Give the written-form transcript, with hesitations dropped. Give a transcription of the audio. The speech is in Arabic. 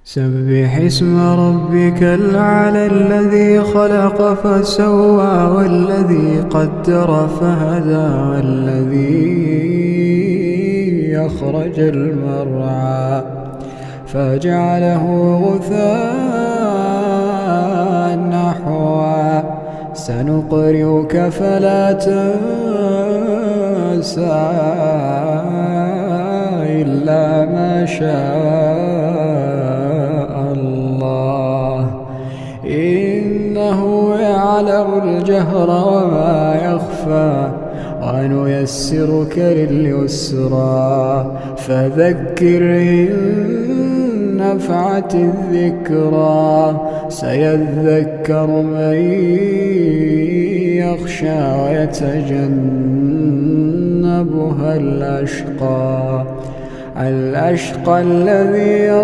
سبح اسم ربك الأعلى الذي خلق فسوى والذي قدر فهدى والذي أخرج المرعى فجعله غثاء نحوا سنقرئك فلا تنسى إلا ما شاء الله إنه يعلم الجهر وما يخفى ونيسرك لليسرى فذكر إن نفعت الذكرى سيذكر من يخشى ويتجنبها الأشقى الذي